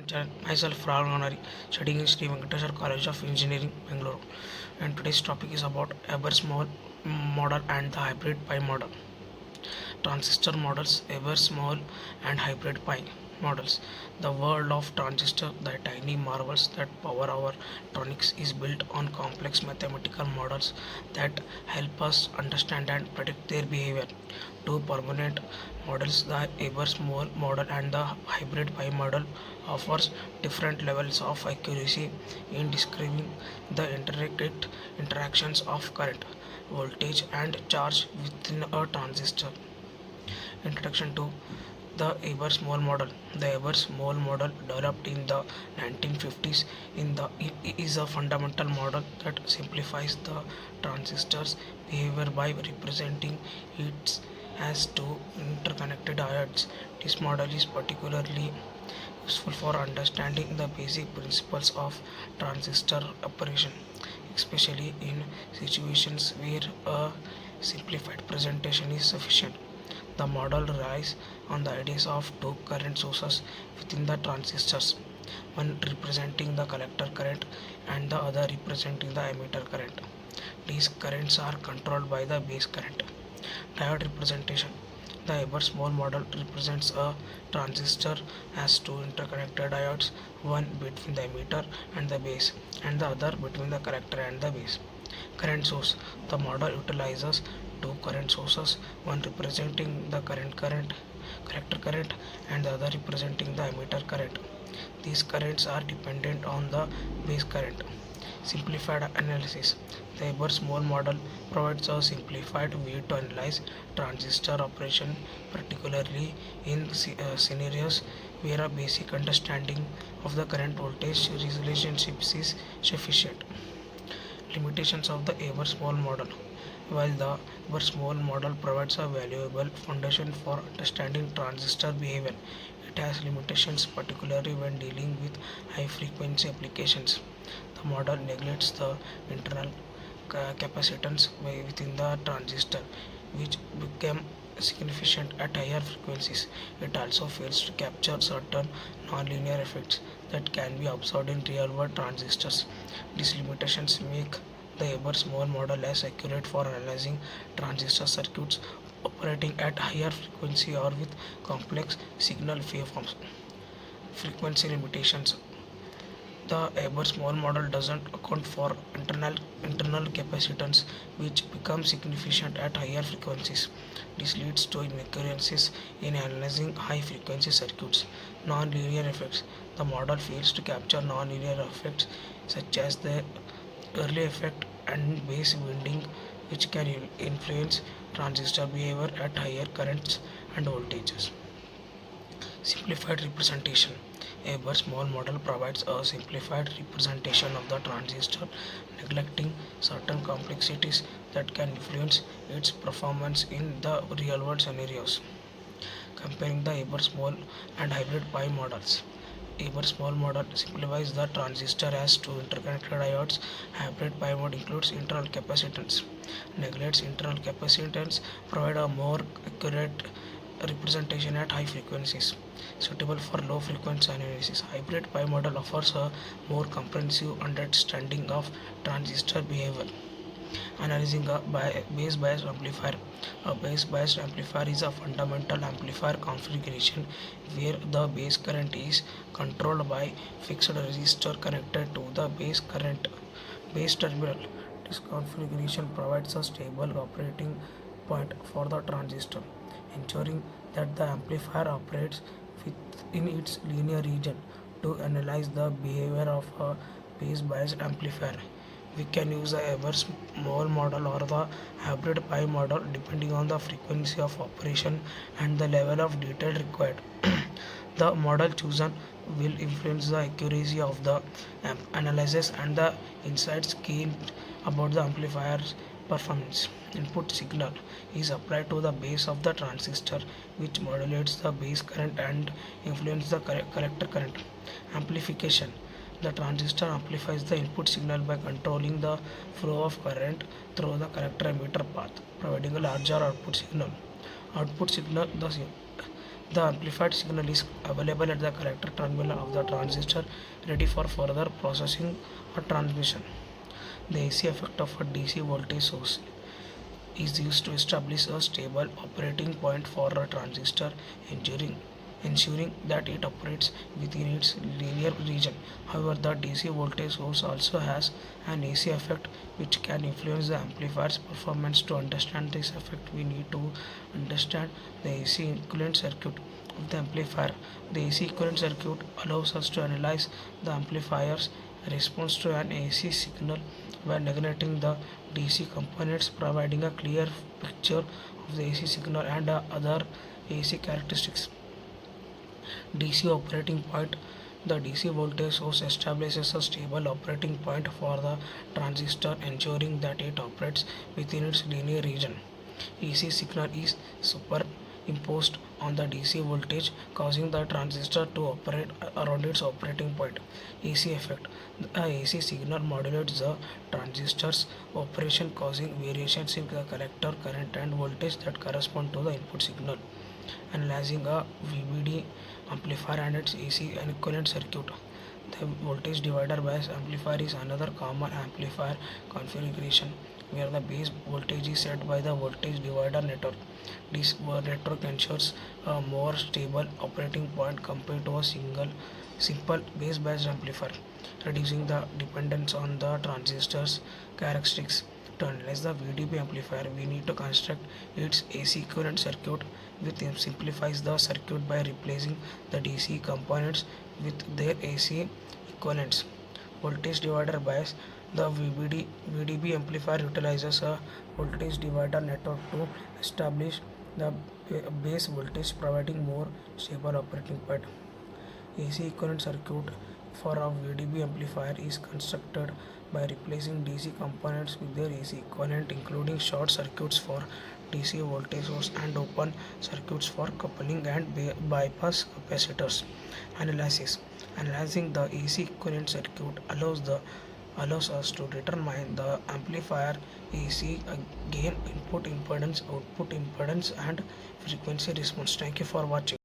channel. Myself Rahul Ganari, studying in Sri Venkateswar College of Engineering, Bangalore. And today's topic is about Ebers model and the hybrid pi model. Transistor models, Ebers moll and hybrid pi models. The world of transistor, the tiny marvels that power our electronics, is built on complex mathematical models that help us understand and predict their behavior. Two permanent models, the Ebers moll model and the hybrid pi model, offers different levels of accuracy in describing the intricate interactions of current, voltage, and charge within a transistor. Introduction to the Ebers moll model. The Ebers moll model, developed in the 1950s, is a fundamental model that simplifies the transistor's behavior by representing it as two interconnected diodes. This model is particularly useful for understanding the basic principles of transistor operation, especially in situations where a simplified presentation is sufficient. The model relies on the ideas of two current sources within the transistors, one representing the collector current and the other representing the emitter current. These currents are controlled by the base current. Diode representation. The Ebers moll model represents a transistor as two interconnected diodes, one between the emitter and the base, and the other between the collector and the base. Current source. The model utilizes two current sources, one representing the collector current, and the other representing the emitter current. These currents are dependent on the base current. Simplified analysis. The Ebers moll model provides a simplified way to analyze transistor operation, particularly in scenarios where a basic understanding of the current voltage relationships is sufficient. Limitations of the Ebers moll model. While the Ebers moll model provides a valuable foundation for understanding transistor behavior, it has limitations, particularly when dealing with high frequency applications. The model neglects the internal capacitance within the transistor, which become significant at higher frequencies. It also fails to capture certain nonlinear effects that can be observed in real-world transistors. These limitations make the Ebers moll model less accurate for analyzing transistor circuits operating at higher frequency or with complex signal waveforms. Frequency limitations. The Ebers moll model doesn't account for internal capacitance, which becomes significant at higher frequencies. This leads to inaccuracies in analyzing high frequency circuits. Non-linear effects. The model fails to capture non-linear effects such as the early effect and base winding, which can influence transistor behavior at higher currents and voltages. Simplified representation. Ebers moll model provides a simplified representation of the transistor, neglecting certain complexities that can influence its performance in the real world scenarios. Comparing the Ebers moll and hybrid pi models. Ebers moll model simplifies the transistor as two interconnected diodes. Hybrid pi mode includes internal capacitance. Neglects internal capacitance, provide a more accurate representation at high frequencies, suitable for low frequency analysis. Hybrid pi model offers a more comprehensive understanding of transistor behavior. Analyzing a base bias amplifier. A base biased amplifier is a fundamental amplifier configuration where the base current is controlled by fixed resistor connected to the base terminal. This configuration provides a stable operating point for the transistor, ensuring that the amplifier operates within its linear region. To analyze the behavior of a base biased amplifier, we can use the Ebers moll model or the hybrid pi model depending on the frequency of operation and the level of detail required. The model chosen will influence the accuracy of the analysis and the insights gained about the amplifier's performance. Input signal is applied to the base of the transistor, which modulates the base current and influences the collector current. Amplification. The transistor amplifies the input signal by controlling the flow of current through the collector emitter path, providing a larger output signal. Output signal. The amplified signal is available at the collector terminal of the transistor, ready for further processing or transmission. The AC effect of a DC voltage source is used to establish a stable operating point for a transistor, ensuring that it operates within its linear region. However, the DC voltage source also has an AC effect which can influence the amplifier's performance. To understand this effect, we need to understand the AC equivalent circuit of the amplifier. The AC equivalent circuit allows us to analyze the amplifier's response to an AC signal by neglecting the DC components, providing a clear picture of the AC signal and other AC characteristics. DC operating point. The DC voltage source establishes a stable operating point for the transistor, ensuring that it operates within its linear region. AC signal is superimposed on the DC voltage, causing the transistor to operate around its operating point. AC effect. The AC signal modulates the transistor's operation, causing variations in the collector current and voltage that correspond to the input signal. Analyzing a VBD amplifier and its AC and equivalent circuit. The voltage divider bias amplifier is another common amplifier configuration where the base voltage is set by the voltage divider network. This network ensures a more stable operating point compared to a simple base biased amplifier, reducing the dependence on the transistor's characteristics. To analyze the VDB amplifier, we need to construct its AC equivalent circuit, which simplifies the circuit by replacing the DC components with their AC equivalents. Voltage divider bias. The VDB amplifier utilizes a voltage divider network to establish the base voltage, providing more stable operating point. AC equivalent circuit for a VDB amplifier is constructed by replacing DC components with their AC equivalent, including short circuits for DC voltage source and open circuits for coupling and bypass capacitors. Analysis. Analyzing the AC equivalent circuit allows us to determine the amplifier AC gain, input impedance, output impedance, and frequency response. Thank you for watching.